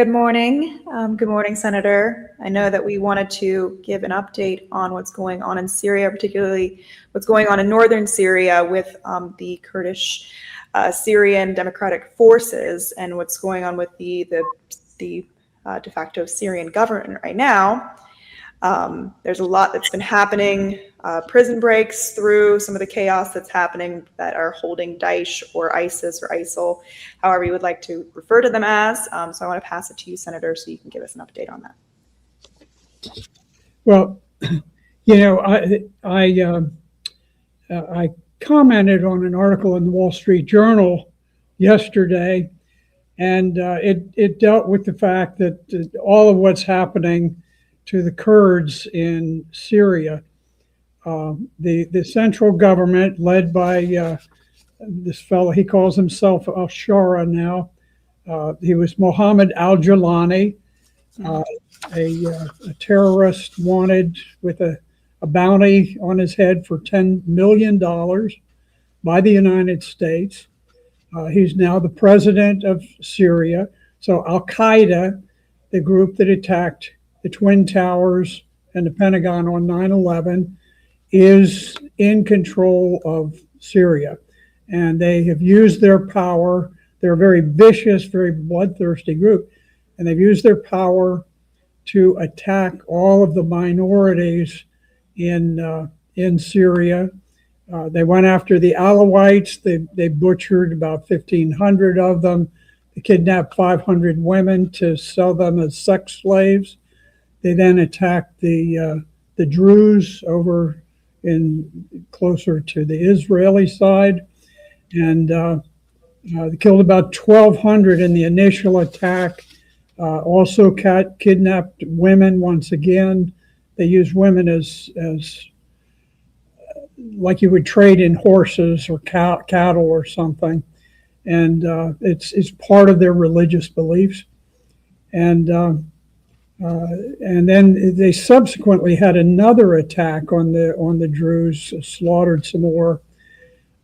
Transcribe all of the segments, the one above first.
Good morning. Good morning, Senator. I know that we wanted to give an update on what's going on in Syria, particularly what's going on in northern Syria with the Kurdish Syrian Democratic Forces and what's going on with the de facto Syrian government right now. There's a lot that's been happening, prison breaks through some of the chaos that's happening that are holding Daesh or ISIS or ISIL, however you would like to refer to them as. So I want to pass it to you, Senator, so you can give us an update on that. Well, I commented on an article in the Wall Street Journal yesterday, and it dealt with the fact that all of what's happening to the Kurds in Syria, the central government led by this fellow, he calls himself al-Shara now. He was Mohammed al-Julani, a terrorist wanted with a bounty on his head for $10 million by the United States. He's now the president of Syria. So Al-Qaeda, the group that attacked the Twin Towers and the Pentagon on 9/11, is in control of Syria. And they have used their power. They're a very vicious, very bloodthirsty group. And they've used their power to attack all of the minorities in Syria. They went after the Alawites. They butchered about 1,500 of them. They kidnapped 500 women to sell them as sex slaves. They then attacked the Druze over closer to the Israeli side, and they killed about 1,200 in the initial attack. Also kidnapped women once again. They used women as like you would trade in horses or cattle or something, and it's part of their religious beliefs. And then they subsequently had another attack on the Druze, slaughtered some more.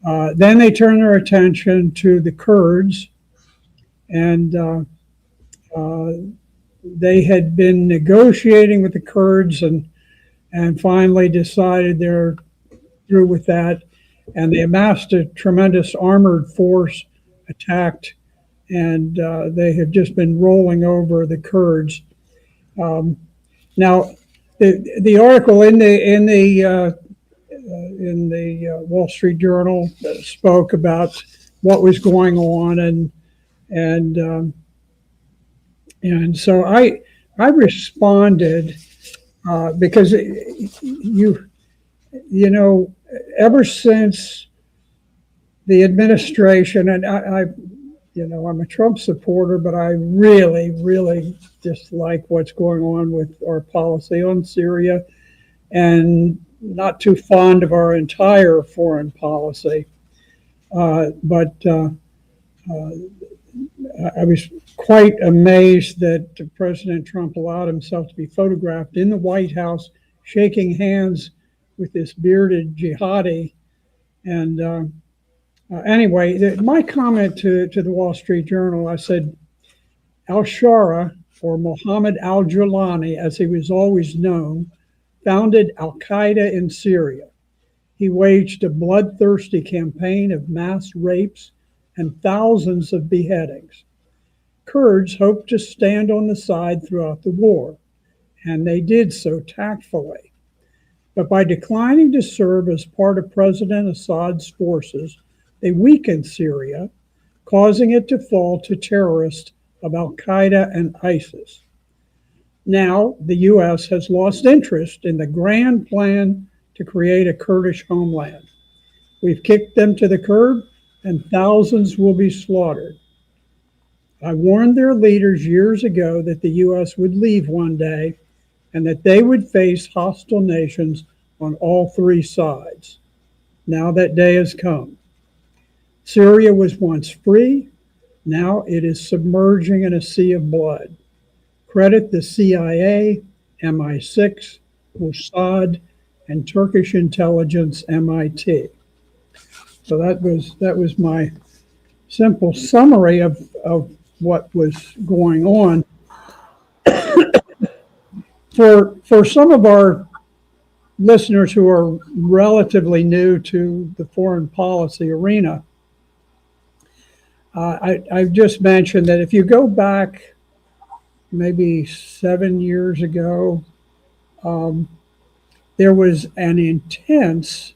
Then they turned their attention to the Kurds, and they had been negotiating with the Kurds and finally decided they're through with that. And they amassed a tremendous armored force, attacked, and they have just been rolling over the Kurds. Now, the article in the Wall Street Journal spoke about what was going on, and so I responded because you know, ever since the administration, and I'm a Trump supporter, but I really, really dislike what's going on with our policy on Syria, and not too fond of our entire foreign policy. But I was quite amazed that President Trump allowed himself to be photographed in the White House shaking hands with this bearded jihadi. And anyway, my comment to the Wall Street Journal, I said, al-Shara, or Mohammed al-Julani, as he was always known, founded Al-Qaeda in Syria. He waged a bloodthirsty campaign of mass rapes and thousands of beheadings. Kurds hoped to stand on the side throughout the war, and they did so tactfully. But by declining to serve as part of President Assad's forces, they weakened Syria, causing it to fall to terrorists of Al-Qaeda and ISIS. Now, the U.S. has lost interest in the grand plan to create a Kurdish homeland. We've kicked them to the curb, and thousands will be slaughtered. I warned their leaders years ago that the U.S. would leave one day and that they would face hostile nations on all three sides. Now that day has come. Syria was once free. Now it is submerging in a sea of blood. Credit the CIA, MI6, Mossad, and Turkish intelligence, MIT. So that was my simple summary of what was going on. For some of our listeners who are relatively new to the foreign policy arena, I've just mentioned that if you go back maybe 7 years ago, um, there was an intense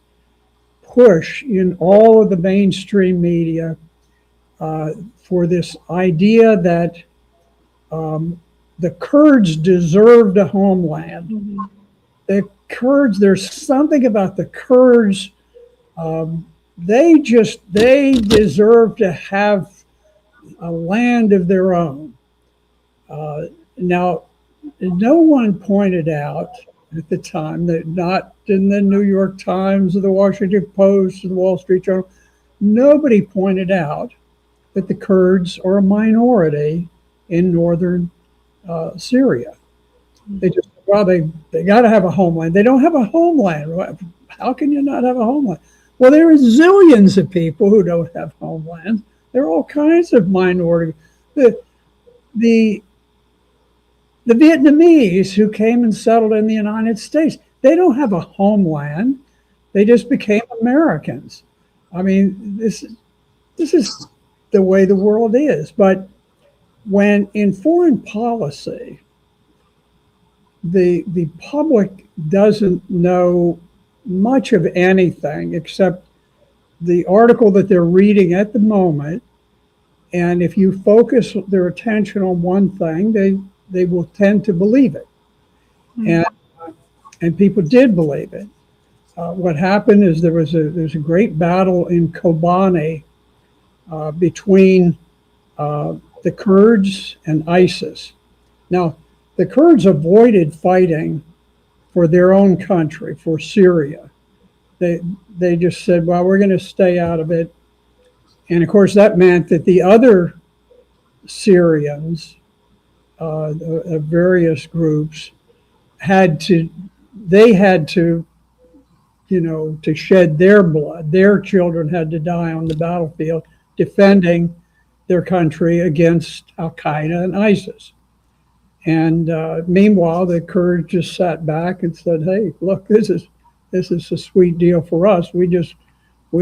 push in all of the mainstream media for this idea that the Kurds deserved a homeland. Mm-hmm. The Kurds, there's something about the Kurds. They deserve to have a land of their own. Now, no one pointed out at the time, that not in the New York Times or the Washington Post or the Wall Street Journal, nobody pointed out that the Kurds are a minority in northern Syria. They just, well, they got to have a homeland. They don't have a homeland. How can you not have a homeland? Well, there are zillions of people who don't have homelands. There are all kinds of minorities. The Vietnamese who came and settled in the United States, they don't have a homeland. They just became Americans. I mean, this is the way the world is. But when in foreign policy, the public doesn't know much of anything except the article that they're reading at the moment. And if you focus their attention on one thing, they will tend to believe it. Mm-hmm. And people did believe it. What happened is there's a great battle in Kobani between the Kurds and ISIS. Now, the Kurds avoided fighting for their own country, for Syria. They just said, well, we're going to stay out of it. And of course, that meant that the other Syrians of various groups had to to shed their blood. Their children had to die on the battlefield defending their country against Al Qaeda and ISIS. And meanwhile, the Kurds just sat back and said, "Hey, look, this is a sweet deal for us. We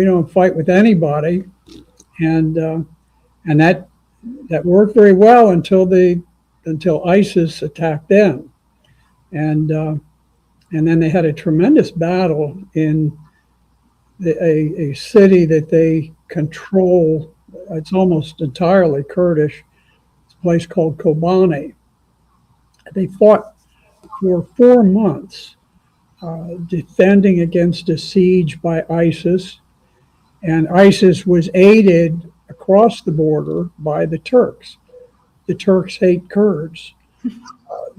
don't fight with anybody," and that worked very well until ISIS attacked them, and then they had a tremendous battle in a city that they control. It's almost entirely Kurdish. It's a place called Kobani. They fought for 4 months, defending against a siege by ISIS, and ISIS was aided across the border by the Turks. The Turks hate Kurds.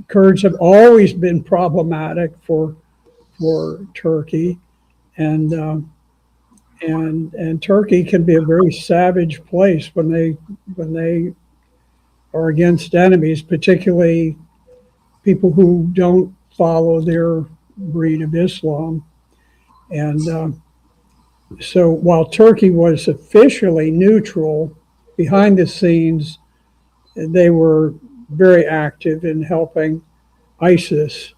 Kurds have always been problematic for Turkey, and Turkey can be a very savage place when they are against enemies, particularly people who don't follow their breed of Islam. And so while Turkey was officially neutral, behind the scenes, they were very active in helping ISIS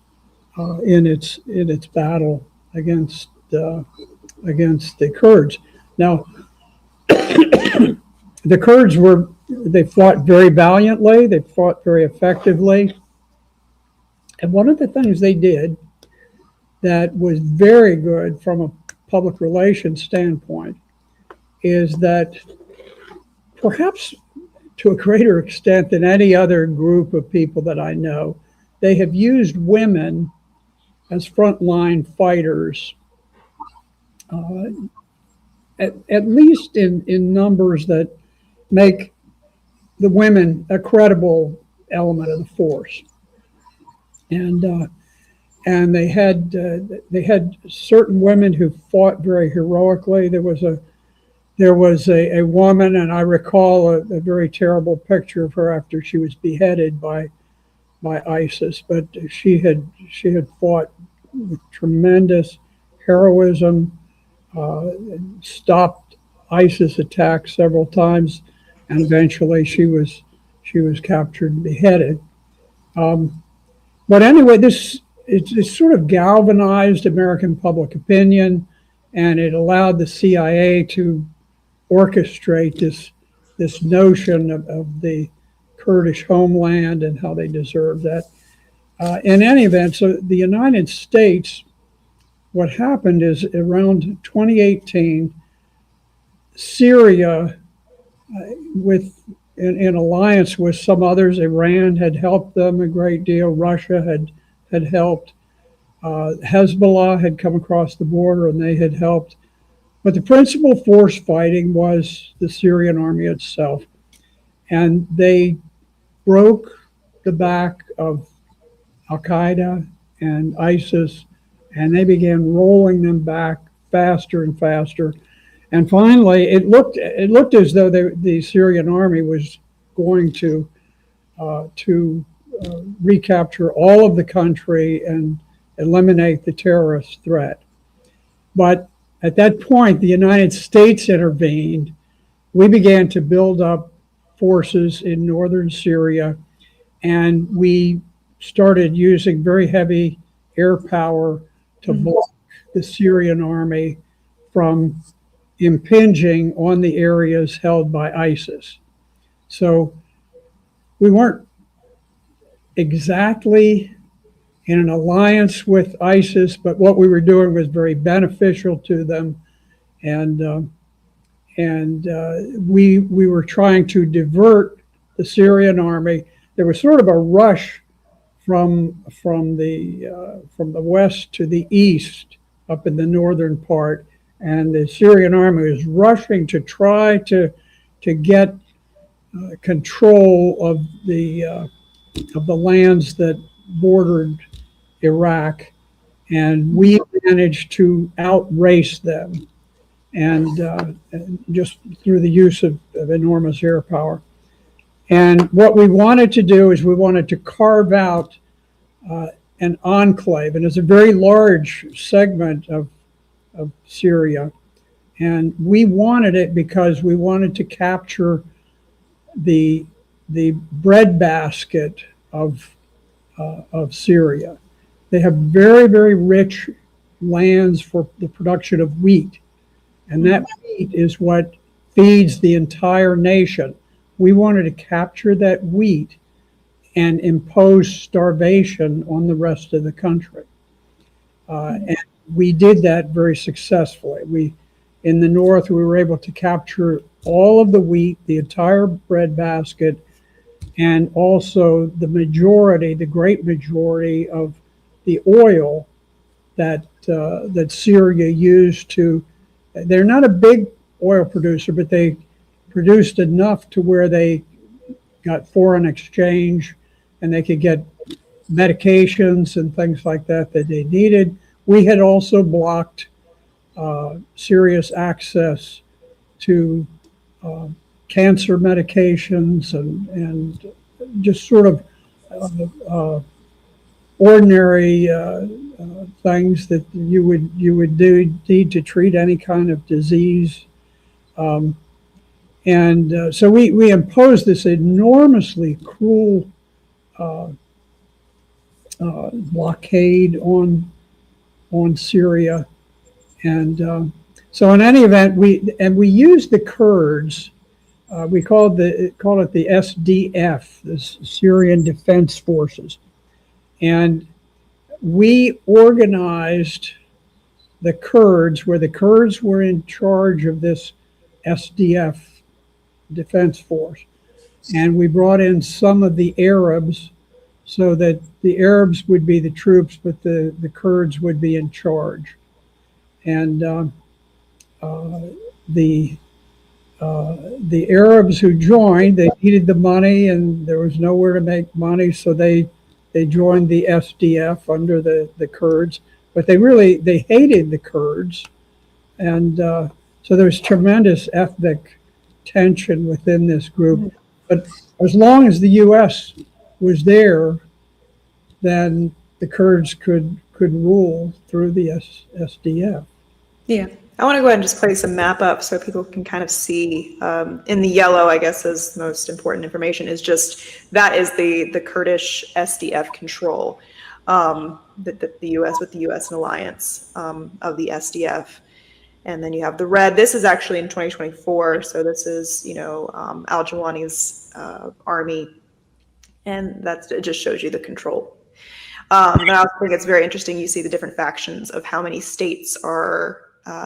in its battle against the Kurds. Now, the Kurds they fought very valiantly. They fought very effectively. And one of the things they did that was very good from a public relations standpoint is that perhaps to a greater extent than any other group of people that I know, they have used women as frontline fighters, at least in numbers that make the women a credible element of the force. And they had certain women who fought very heroically. There was a woman, and I recall a very terrible picture of her after she was beheaded by ISIS. But she had fought with tremendous heroism, stopped ISIS attacks several times, and eventually she was captured and beheaded. But anyway, it sort of galvanized American public opinion, and it allowed the CIA to orchestrate this notion of the Kurdish homeland and how they deserve that. In any event, so the United States, what happened is around 2018, Syria, in alliance with some others, Iran had helped them a great deal. Russia had helped. Hezbollah had come across the border and they had helped. But the principal force fighting was the Syrian army itself. And they broke the back of Al-Qaeda and ISIS, and they began rolling them back faster and faster. And finally, it looked as though the Syrian army was going to recapture all of the country and eliminate the terrorist threat. But at that point, the United States intervened. We began to build up forces in northern Syria, and we started using very heavy air power to block the Syrian army from impinging on the areas held by ISIS. So we weren't exactly in an alliance with ISIS, but what we were doing was very beneficial to them, and we were trying to divert the Syrian army. There was sort of a rush from the west to the east up in the northern part, and the Syrian army was rushing to try to get control of the lands that bordered Iraq, and we managed to outrace them, and just through the use of enormous air power. And what we wanted to do is we wanted to carve out an enclave, and it's a very large segment of Syria. And we wanted it because we wanted to capture the breadbasket of Syria. They have very, very rich lands for the production of wheat, and that wheat is what feeds the entire nation. We wanted to capture that wheat and impose starvation on the rest of the country. And we did that very successfully. In the north, we were able to capture all of the wheat, the entire breadbasket, and also the great majority of the oil that Syria used to. They're not a big oil producer, but they produced enough to where they got foreign exchange and they could get medications and things like that they needed. We had also blocked Syria's access to cancer medications and just sort of ordinary things that you would need to treat any kind of disease. So we imposed this enormously cruel blockade on Syria, and so in any event, we used the Kurds. We call it the SDF, the Syrian Defense Forces, and we organized the Kurds, where the Kurds were in charge of this SDF defense force, and we brought in some of the Arabs so that the Arabs would be the troops, but the Kurds would be in charge. And the Arabs who joined, they needed the money and there was nowhere to make money, so they joined the SDF under the Kurds, but they hated the Kurds, and so there's tremendous ethnic tension within this group. But as long as the U.S. was there, then the Kurds could rule through the SDF. Yeah. I want to go ahead and just place a map up so people can kind of see. In the yellow, I guess, is most important information, is just that is the Kurdish SDF control. the U.S. with the U.S. and alliance of the SDF. And then you have the red. This is actually in 2024. So this is, al-Jawani's army. And it just shows you the control. And I also think it's very interesting. You see the different factions of how many states are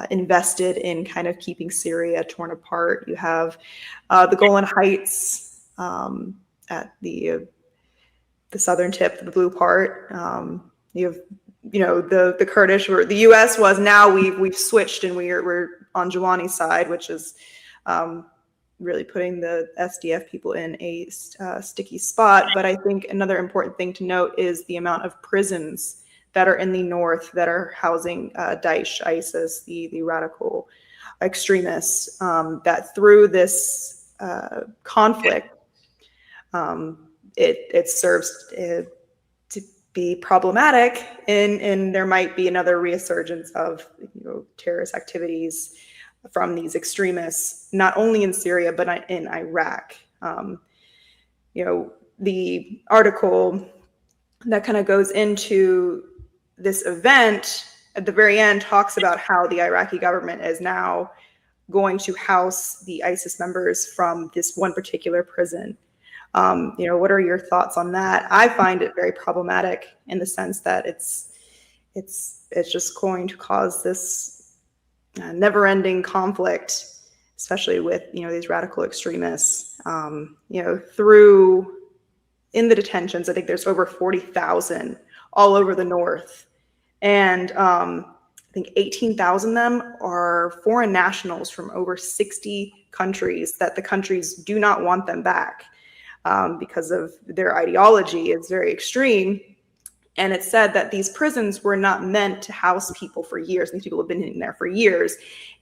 invested in kind of keeping Syria torn apart. You have the Golan Heights at the southern tip, the blue part. You have the Kurdish, where the U.S. was. Now we've switched and we're on Jawani's side, which is really putting the SDF people in a sticky spot. But I think another important thing to note is the amount of prisons that are in the north that are housing Daesh, ISIS, the radical extremists, that through this conflict, it serves to be problematic, and there might be another resurgence of terrorist activities from these extremists, not only in Syria, but in Iraq. The article that kind of goes into this event at the very end talks about how the Iraqi government is now going to house the ISIS members from this one particular prison. What are your thoughts on that? I find it very problematic in the sense that it's just going to cause this never-ending conflict, especially with these radical extremists. Through in the detentions, I think there's over 40,000 all over the north, and I think 18,000 of them are foreign nationals from over 60 countries that the countries do not want them back because of their ideology is very extreme. And it said that these prisons were not meant to house people for years. These people have been in there for years.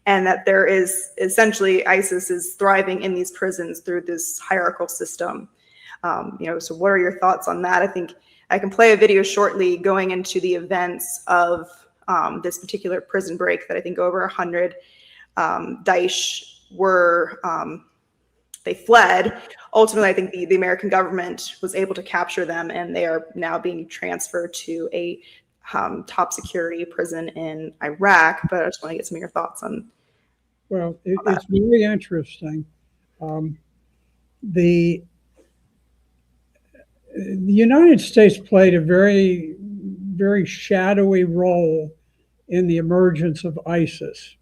And that there is essentially ISIS is thriving in these prisons through this hierarchical system. So what are your thoughts on that? I think I can play a video shortly going into the events of this particular prison break that I think over 100 Daesh were, they fled. Ultimately, I think the American government was able to capture them, and they are now being transferred to a top security prison in Iraq. But I just want to get some of your thoughts on. Well, it's very interesting. The United States played a very, very shadowy role in the emergence of ISIS,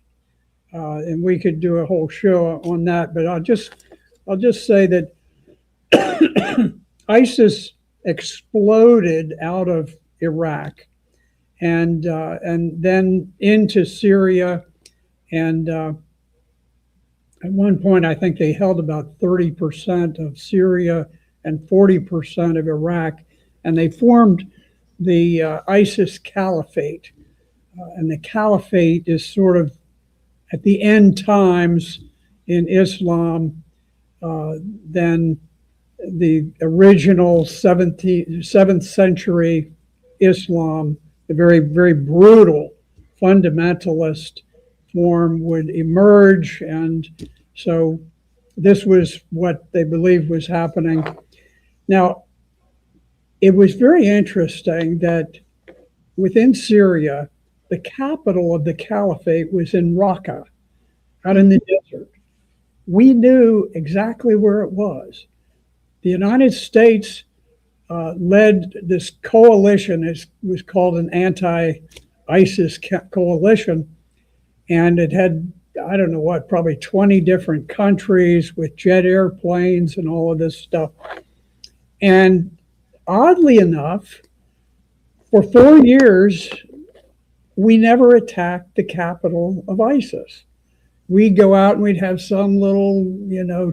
and we could do a whole show on that. But I'll just say that ISIS exploded out of Iraq and then into Syria, and at one point I think they held about 30% of Syria and 40% of Iraq, and they formed the ISIS Caliphate. And the Caliphate is sort of at the end times in Islam than the original 7th century Islam, the very, very brutal fundamentalist form would emerge. And so this was what they believed was happening. Now, it was very interesting that within Syria, the capital of the caliphate was in Raqqa, out in the desert. We knew exactly where it was. The United States led this coalition. It was called an anti-ISIS coalition, and it had, I don't know what, probably 20 different countries with jet airplanes and all of this stuff. And oddly enough, for 4 years, we never attacked the capital of ISIS. We'd go out and we'd have some little,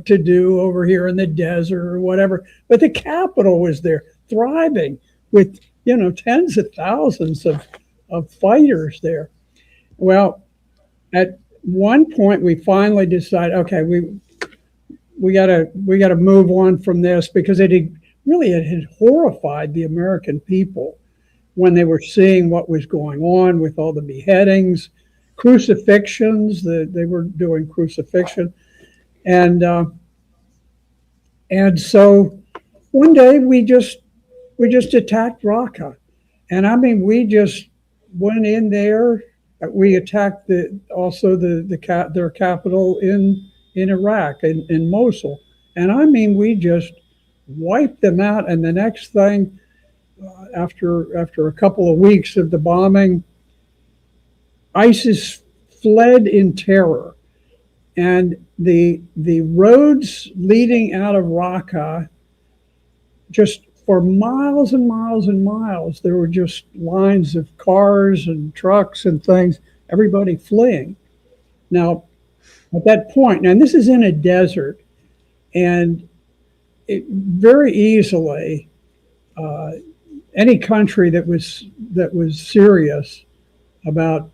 to do over here in the desert or whatever. But the capital was there, thriving with, tens of thousands of fighters there. Well, at one point we finally decided, okay, we gotta move on from this, because it had horrified the American people when they were seeing what was going on with all the beheadings, crucifixions. They were doing crucifixion, and so one day we just attacked Raqqa, And I mean, we just went in there. We attacked their capital in Iraq, in Mosul. And I mean, we just wiped them out. And the next thing, after a couple of weeks of the bombing, ISIS fled in terror. And the roads leading out of Raqqa, just for miles and miles and miles, there were just lines of cars and trucks and things, everybody fleeing. Now, at that point, and this is in a desert, and very easily, any country that was serious about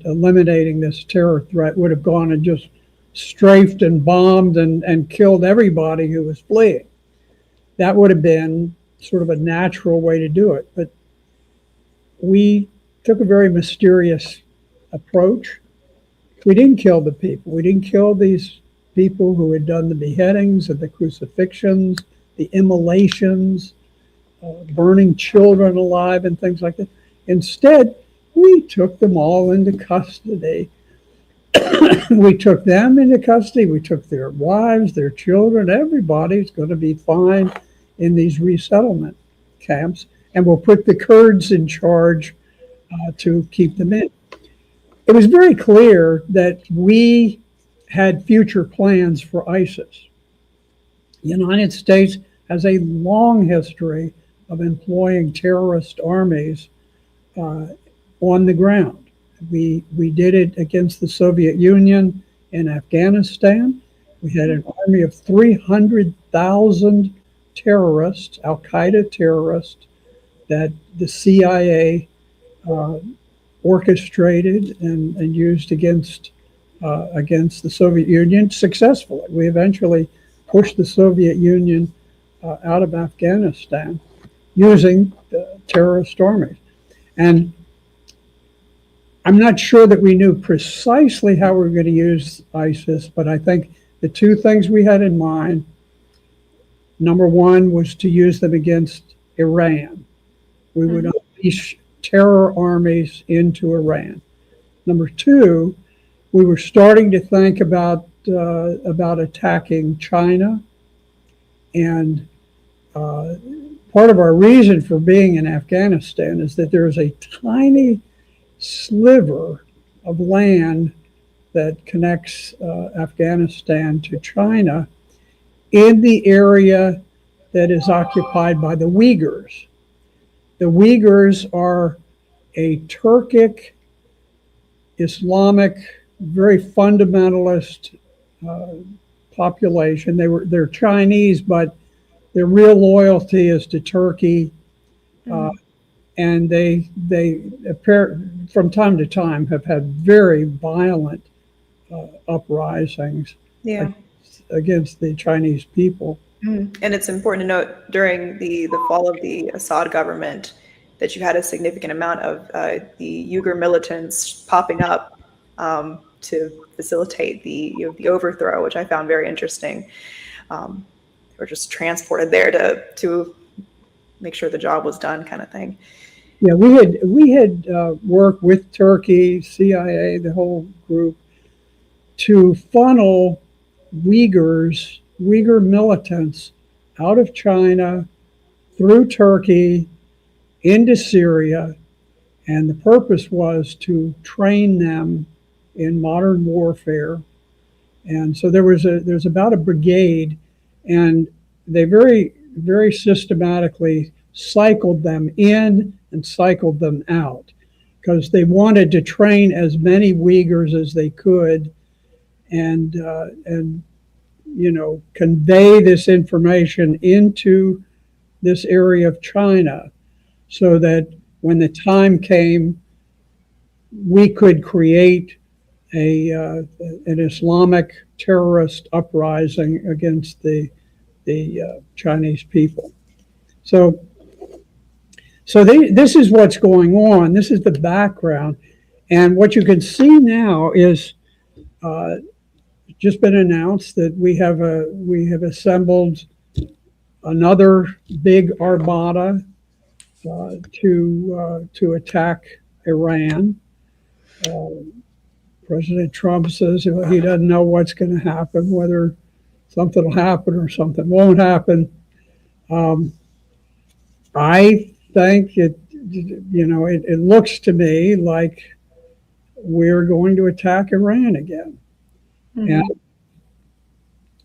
eliminating this terror threat would have gone and just strafed and bombed and killed everybody who was fleeing. That would have been sort of a natural way to do it. But we took a very mysterious approach. We didn't kill the people. We didn't kill these people who had done the beheadings and the crucifixions, the immolations, burning children alive and things like that. Instead, we took them all into custody. We took them into custody. We took their wives, their children. Everybody's going to be fine in these resettlement camps. And we'll put the Kurds in charge to keep them in. It was very clear that we had future plans for ISIS. The United States has a long history of employing terrorist armies on the ground. We did it against the Soviet Union in Afghanistan. We had an army of 300,000 terrorists, Al-Qaeda terrorists, that the CIA orchestrated and used against the Soviet Union successfully. We eventually pushed the Soviet Union out of Afghanistan using terrorist armies. And I'm not sure that we knew precisely how we were going to use ISIS, but I think the two things we had in mind, number one, was to use them against Iran. We would unleash terror armies into Iran. Number two, we were starting to think about attacking China. And part of our reason for being in Afghanistan is that there is a tiny sliver of land that connects Afghanistan to China in the area that is occupied by the Uyghurs. The Uyghurs are a Turkic, Islamic, very fundamentalist population. They're Chinese, but their real loyalty is to Turkey. And they appear, from time to time, have had very violent uprisings against the Chinese people. And it's important to note during the fall of the Assad government that you had a significant amount of the Uyghur militants popping up to facilitate the overthrow, which I found very interesting. They were just transported there to make sure the job was done, kind of thing. Yeah, we had worked with Turkey, CIA, the whole group, to funnel Uyghur militants out of China through Turkey into Syria, and the purpose was to train them in modern warfare. And so there's about a brigade, and they very, very systematically cycled them in and cycled them out because they wanted to train as many Uyghurs as they could and convey this information into this area of China so that when the time came, we could create an Islamic terrorist uprising against the Chinese people. So this is what's going on. This is the background. And what you can see now is just been announced that we have assembled another big armada to attack Iran. President Trump says he doesn't know what's going to happen, whether something will happen or something won't happen. I think it looks to me like we're going to attack Iran again. Mm-hmm. And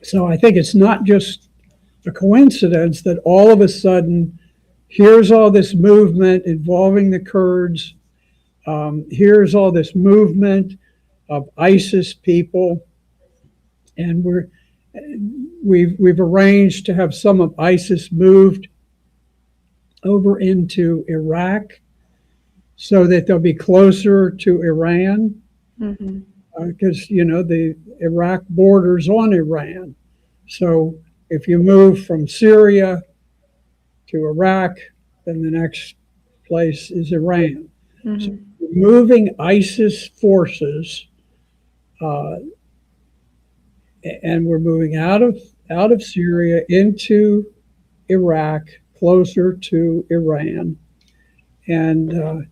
so I think it's not just a coincidence that all of a sudden, here's all this movement involving the Kurds. Here's all this movement of ISIS people, and we've arranged to have some of ISIS moved over into Iraq so that they'll be closer to Iran, because the Iraq borders on Iran. So if you move from Syria to Iraq, then the next place is Iran. Mm-hmm. So moving ISIS forces, and we're moving out of Syria into Iraq, closer to Iran. And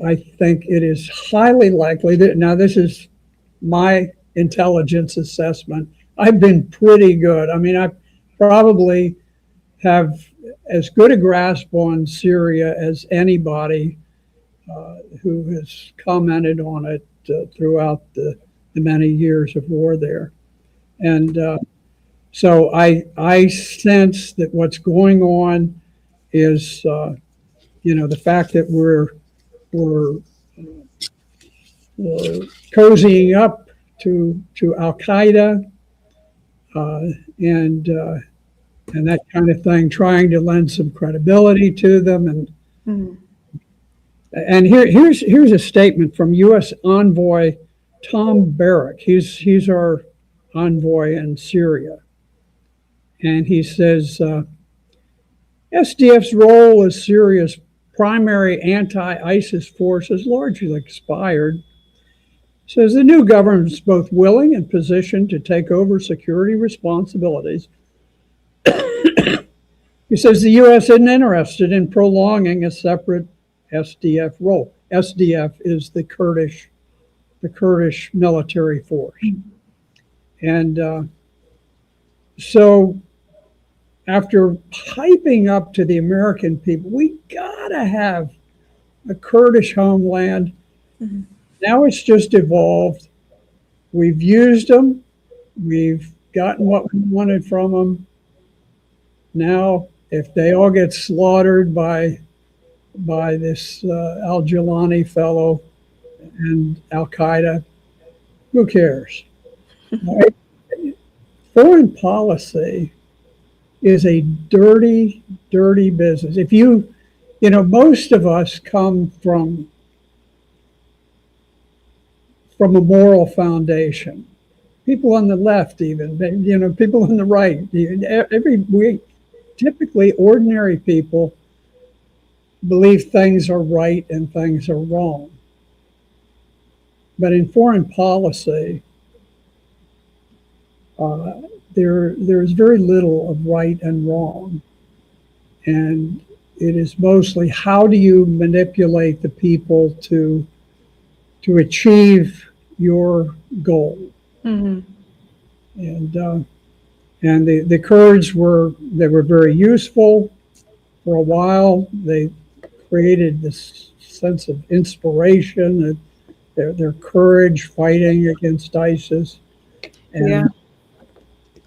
I think it is highly likely that, now this is my intelligence assessment, I've been pretty good. I mean, I probably have as good a grasp on Syria as anybody who has commented on it throughout the many years of war there. And so I sense that what's going on is, the fact that we're cozying up to Al Qaeda and that kind of thing, trying to lend some credibility to them. And here's a statement from U.S. envoy Tom Barrack. He's our envoy in Syria, and he says SDF's role as Syria's primary anti-ISIS force has largely expired. Says the new government is both willing and positioned to take over security responsibilities. He says the U.S. isn't interested in prolonging a separate SDF role. SDF is the Kurdish military force. And so after piping up to the American people, we gotta have a Kurdish homeland. Mm-hmm. Now it's just evolved. We've used them. We've gotten what we wanted from them. Now, if they all get slaughtered by this al-Jilani fellow and Al-Qaeda, who cares? Right? Foreign policy is a dirty, dirty business. If most of us come from a moral foundation. People on the left, even, people on the right. Typically, ordinary people believe things are right and things are wrong. But in foreign policy, there is very little of right and wrong. And it is mostly, how do you manipulate the people to achieve your goal? Mm-hmm. And the Kurds were very useful for a while. They created this sense of inspiration, their courage fighting against ISIS. And yeah,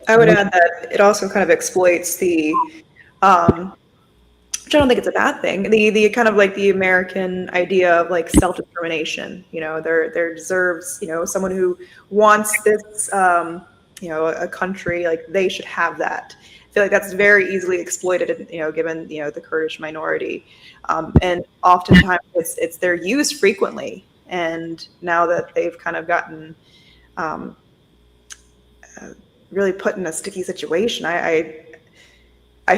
I would add that it also kind of exploits the, which I don't think it's a bad thing, the kind of like the American idea of like self-determination. There deserves, someone who wants this, a country, like they should have that. I feel like that's very easily exploited, given, the Kurdish minority. And oftentimes they're used frequently. And now that they've kind of gotten really put in a sticky situation, I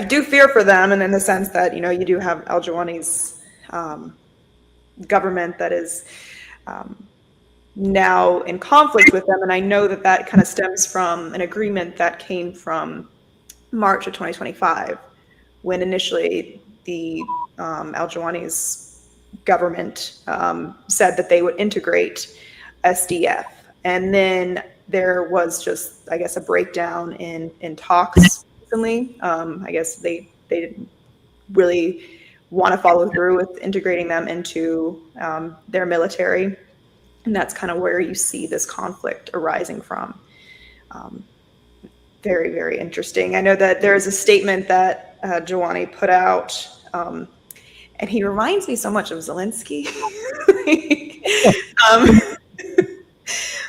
do fear for them, and in the sense that, you do have al-Jawani's government that is now in conflict with them. And I know that kind of stems from an agreement that came from March of 2025, when initially the al-Jawani's government said that they would integrate SDF. And then there was just, I guess, a breakdown in talks recently. I guess they didn't really want to follow through with integrating them into their military. And that's kind of where you see this conflict arising from. Very, very interesting. I know that there's a statement that Jawani put out, and he reminds me so much of Zelensky,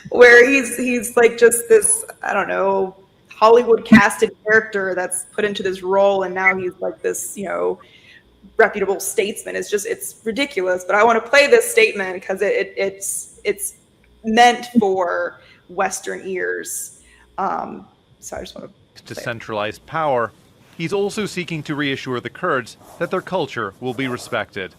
where he's like just this, I don't know, Hollywood casted character that's put into this role, and now he's like this, reputable statesman. It's ridiculous. But I want to play this statement because it's meant for Western ears. So I just want to centralize power. He's also seeking to reassure the Kurds that their culture will be respected.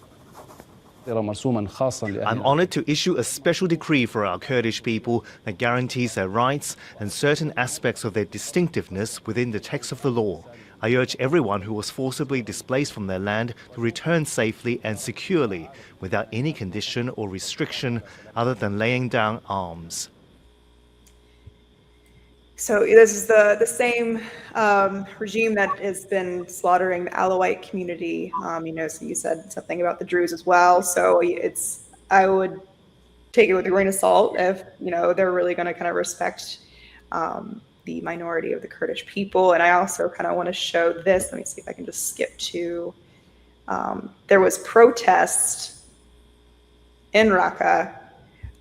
I'm honored to issue a special decree for our Kurdish people that guarantees their rights and certain aspects of their distinctiveness within the text of the law. I urge everyone who was forcibly displaced from their land to return safely and securely without any condition or restriction other than laying down arms. So this is the same regime that has been slaughtering the Alawite community. So you said something about the Druze as well. So I would take it with a grain of salt if, they're really going to kind of respect the minority of the Kurdish people. And I also kind of want to show this. Let me see if I can just skip to, there was protest in Raqqa.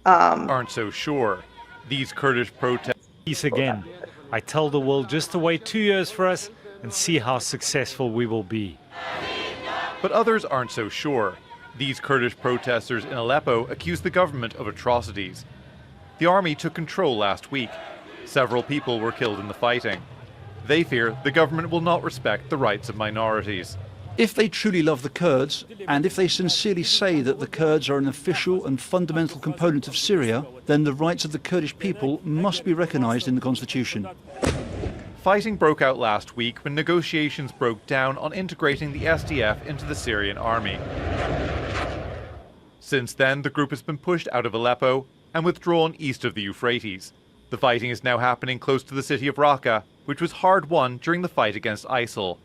Aren't so sure. These Kurdish protests. Peace again. I tell the world just to wait 2 years for us and see how successful we will be. But others aren't so sure. These Kurdish protesters in Aleppo accuse the government of atrocities. The army took control last week. Several people were killed in the fighting. They fear the government will not respect the rights of minorities. If they truly love the Kurds, and if they sincerely say that the Kurds are an official and fundamental component of Syria, then the rights of the Kurdish people must be recognized in the constitution. Fighting broke out last week when negotiations broke down on integrating the SDF into the Syrian army. Since then, the group has been pushed out of Aleppo and withdrawn east of the Euphrates. The fighting is now happening close to the city of Raqqa, which was hard won during the fight against ISIL.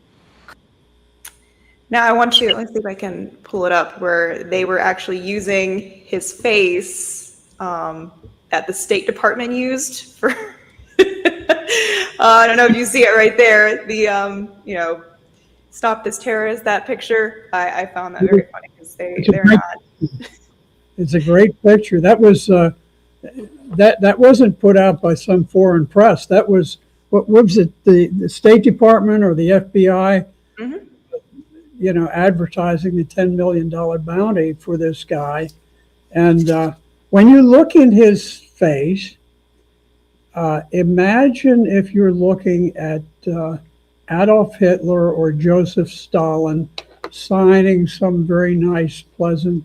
Now let's see if I can pull it up, where they were actually using his face that the State Department used for, I don't know if you see it right there, the, stop this terrorist, that picture. I found that very funny because they're not. It's a great picture. That was, that wasn't put out by some foreign press. That was, what was it, the State Department or the FBI? Mm-hmm. Advertising the $10 million bounty for this guy. And when you look in his face, imagine if you're looking at Adolf Hitler or Joseph Stalin signing some very nice, pleasant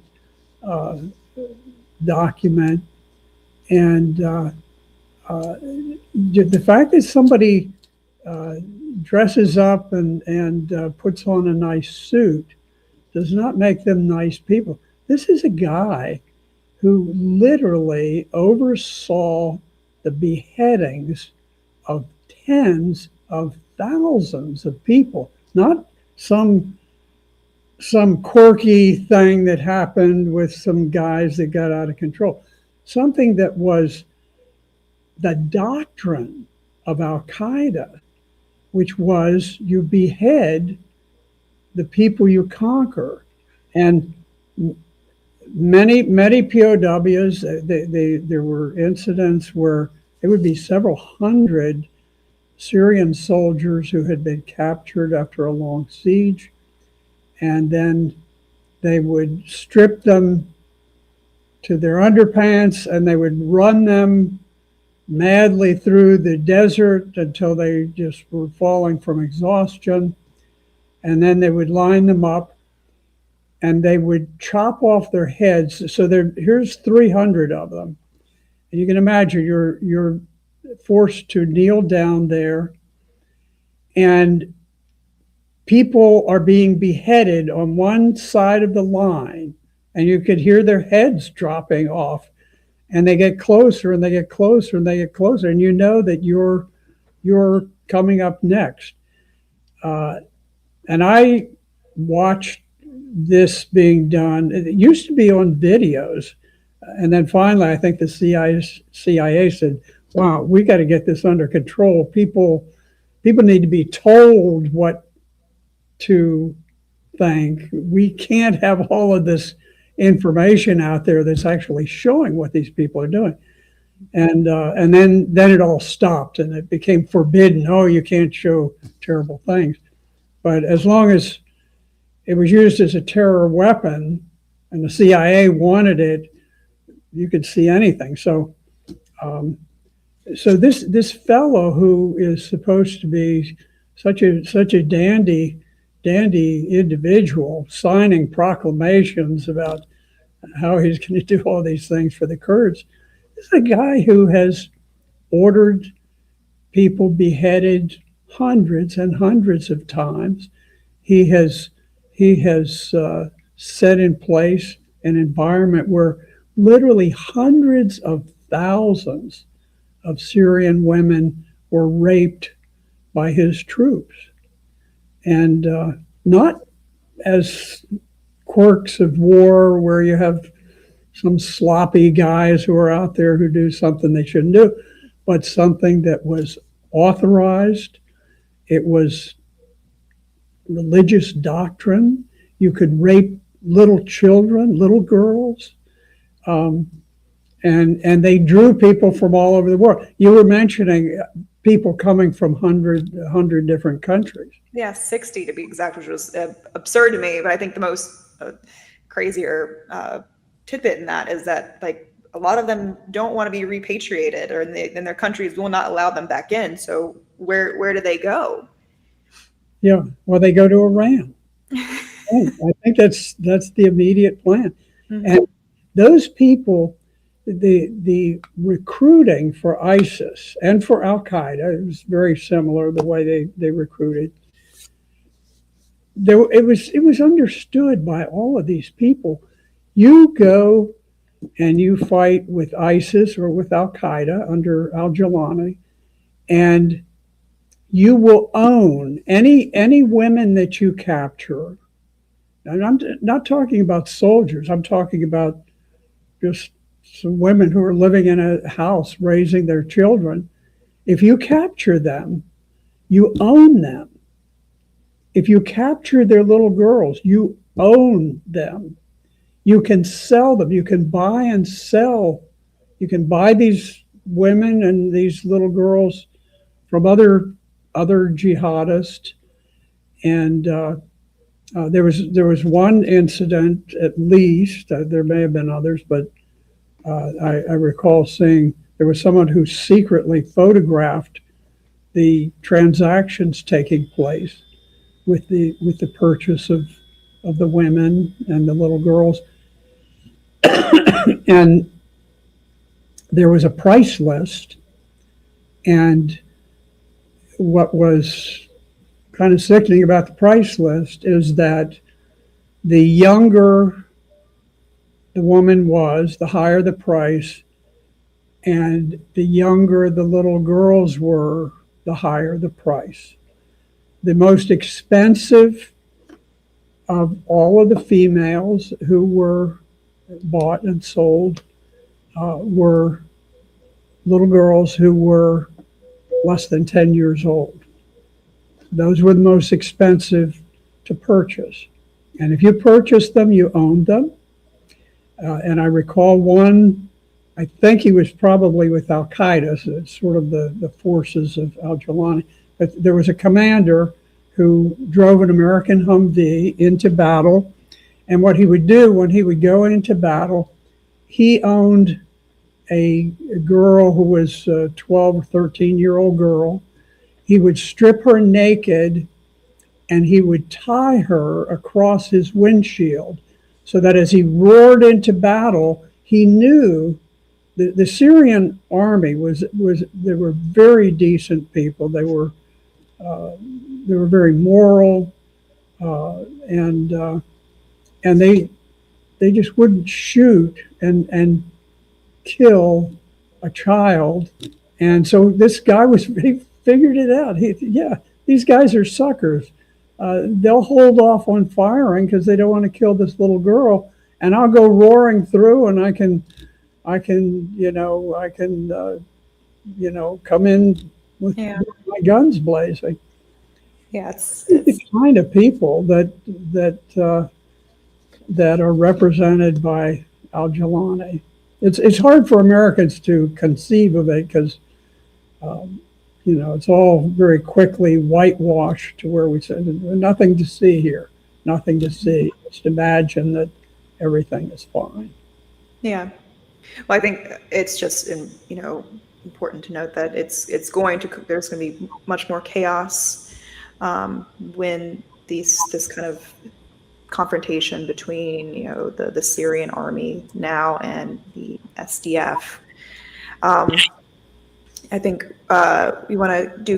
document. And the fact that somebody dresses up and puts on a nice suit does not make them nice people. This is a guy who literally oversaw the beheadings of tens of thousands of people, not some quirky thing that happened with some guys that got out of control. Something that was the doctrine of Al-Qaeda, which was you behead the people you conquer. And many POWs, there were incidents where it would be several hundred Syrian soldiers who had been captured after a long siege. And then they would strip them to their underpants and they would run them madly through the desert until they just were falling from exhaustion. And then they would line them up and they would chop off their heads. So here's 300 of them. And you can imagine you're forced to kneel down there. And people are being beheaded on one side of the line, and you could hear their heads dropping off, and they get closer and they get closer and they get closer, and you know that you're coming up next. And I watched this being done. It used to be on videos, and then finally, I think the CIA said, "Wow, we got to get this under control. People need to be told what to think. We can't have all of this information out there that's actually showing what these people are doing." And then it all stopped, and it became forbidden. Oh, you can't show terrible things. But as long as it was used as a terror weapon, and the CIA wanted it, you could see anything. So, this fellow who is supposed to be such a dandy individual, signing proclamations about how he's going to do all these things for the Kurds, is a guy who has ordered people beheaded hundreds and hundreds of times. He has set in place an environment where literally hundreds of thousands of Syrian women were raped by his troops. And not as quirks of war where you have some sloppy guys who are out there who do something they shouldn't do, but something that was authorized. It was religious doctrine. You could rape little children, little girls, and they drew people from all over the world. You were mentioning people coming from 100 different countries. Yeah, 60 to be exact, which was absurd to me. But I think the most crazier tidbit in that is that, like, a lot of them don't want to be repatriated, or in their countries will not allow them back in. So where do they go? Yeah, well, they go to Iran. I think that's the immediate plan. Mm-hmm. And those people, the recruiting for ISIS and for Al Qaeda, it was very similar the way they recruited. It was understood by all of these people. You go and you fight with ISIS or with Al Qaeda under al-Jilani, and you will own any women that you capture. And I'm not talking about soldiers. I'm talking about just some women who are living in a house raising their children. If you capture them, you own them. If you capture their little girls, you own them. You can sell them. You can buy and sell. You can buy these women and these little girls from other jihadists. And there was one incident, at least. There may have been others, but I recall seeing there was someone who secretly photographed the transactions taking place with the purchase of the women and the little girls. And there was a price list, and what was kind of sickening about the price list is that the younger the woman was, the higher the price, and the younger the little girls were, the higher the price. The most expensive of all of the females who were bought and sold were little girls who were less than 10 years old. Those were the most expensive to purchase. And if you purchased them, you owned them. And I recall one, I think he was probably with Al Qaeda, so it's sort of the forces of al-Jilani. But there was a commander who drove an American Humvee into battle. And what he would do when he would go into battle, he owned a girl who was a 12 or 13-year-old girl. He would strip her naked, and he would tie her across his windshield so that as he roared into battle, he knew the Syrian army they were very decent people. They were very moral. And they just wouldn't shoot and kill a child. And so this guy he figured it out. Yeah, these guys are suckers. They'll hold off on firing because they don't want to kill this little girl. And I'll go roaring through, and I can, come in with my guns blazing. Yeah, it's the kind of people that are represented by al-Jilani. It's hard for Americans to conceive of it because, it's all very quickly whitewashed to where we said nothing to see here, nothing to see. Just imagine that everything is fine. Yeah. Well, I think it's just, important to note that there's going to be much more chaos when this kind of confrontation between the Syrian army now and the SDF. I think we want to do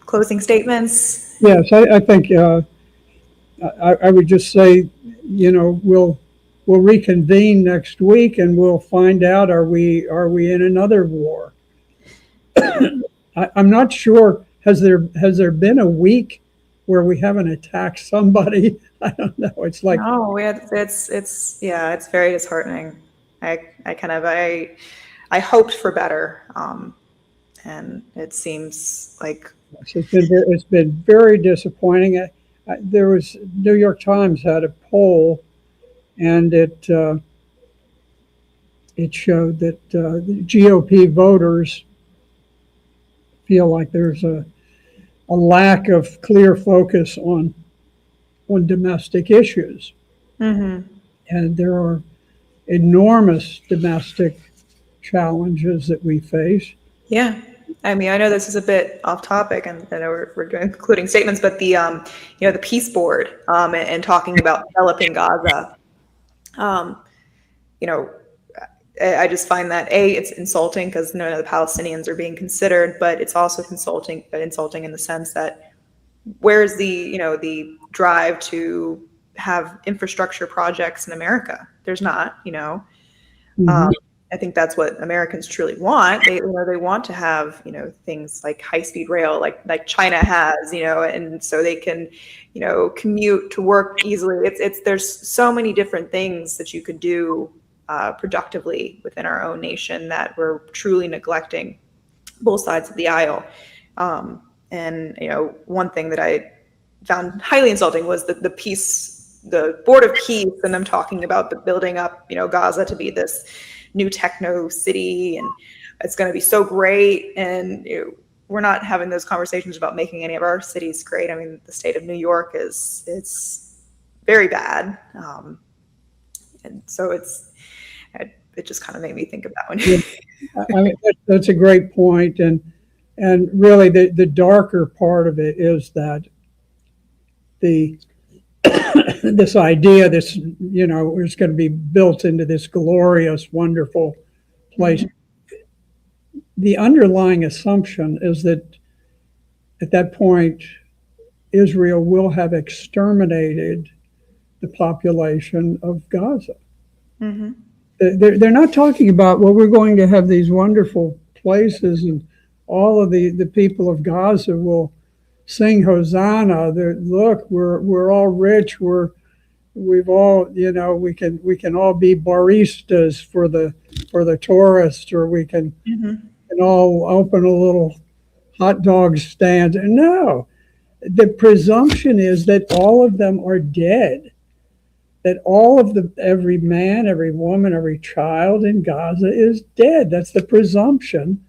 closing statements. Yes, I think I would just say, we'll reconvene next week and we'll find out are we in another war. I'm not sure. Has there been a week where we haven't attacked somebody? I don't know. It's like it's very disheartening. I hoped for better, and it seems like it's been very disappointing. There was New York Times had a poll, and it showed that the GOP voters feel like there's a lack of clear focus on domestic issues. Mm-hmm. And there are enormous domestic challenges that we face. Yeah. I mean, I know this is a bit off topic, and I know we're doing concluding statements, but the the peace board and talking about developing Gaza, I just find that it's insulting because none of the Palestinians are being considered, but it's also insulting in the sense that where's the drive to have infrastructure projects in America? There's not, Mm-hmm. I think that's what Americans truly want. They want to have, things like high-speed rail, like China has, and so they can, commute to work easily. There's so many different things that you could do productively within our own nation that we're truly neglecting both sides of the aisle. And one thing that I found highly insulting was the Board of Peace, and them talking about the building up, Gaza to be this new techno city, and it's going to be so great. And we're not having those conversations about making any of our cities great. I mean, the state of New York it's very bad, and so it just kind of made me think about when. I mean, that's a great point, and really the darker part of it is that this idea, it's going to be built into this glorious, wonderful place. Mm-hmm. The underlying assumption is that at that point, Israel will have exterminated the population of Gaza. Mm-hmm. They're not talking about, well, we're going to have these wonderful places and all of the people of Gaza will sing Hosanna. Look, we're all rich. We've all, we can all be baristas for the tourists, or we can, Mm-hmm. can all open a little hot dog stand. No, the presumption is that all of them are dead. That every man, every woman, every child in Gaza is dead. That's the presumption.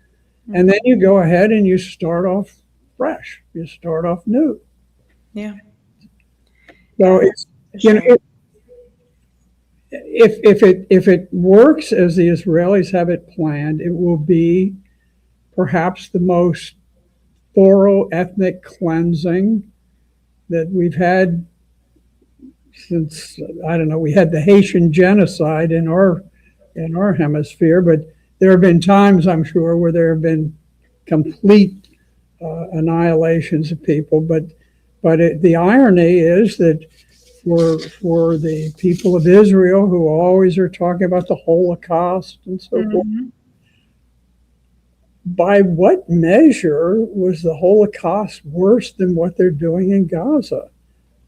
Mm-hmm. And then you go ahead and you start off fresh. You start off new. Yeah. So it's, if it works as the Israelis have it planned, it will be perhaps the most thorough ethnic cleansing that we've had since, I don't know, we had the Haitian genocide in our hemisphere, but there have been times, I'm sure, where there have been complete annihilations of people, but But the irony is that for the people of Israel who always are talking about the Holocaust and so forth, by what measure was the Holocaust worse than what they're doing in Gaza?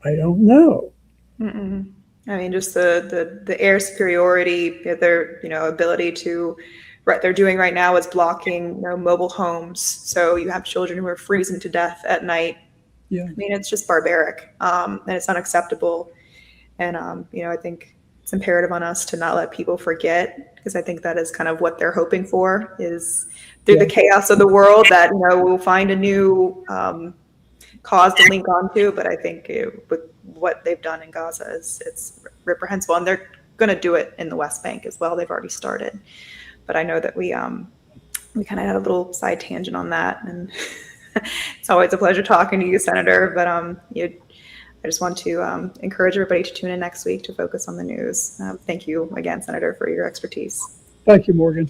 I don't know. I mean, just the air superiority, their ability to, what they're doing right now is blocking mobile homes, so you have children who are freezing to death at night. Yeah. I mean, it's just barbaric, and it's unacceptable. And I think it's imperative on us to not let people forget, because I think that is kind of what they're hoping for, is through the chaos of the world that we'll find a new cause to link onto. But I think with what they've done in Gaza it's reprehensible, and they're going to do it in the West Bank as well. They've already started. But I know that we kind of had a little side tangent on that, and it's always a pleasure talking to you, Senator. But I just want to encourage everybody to tune in next week to focus on the news. Thank you again, Senator, for your expertise. Thank you, Morgan.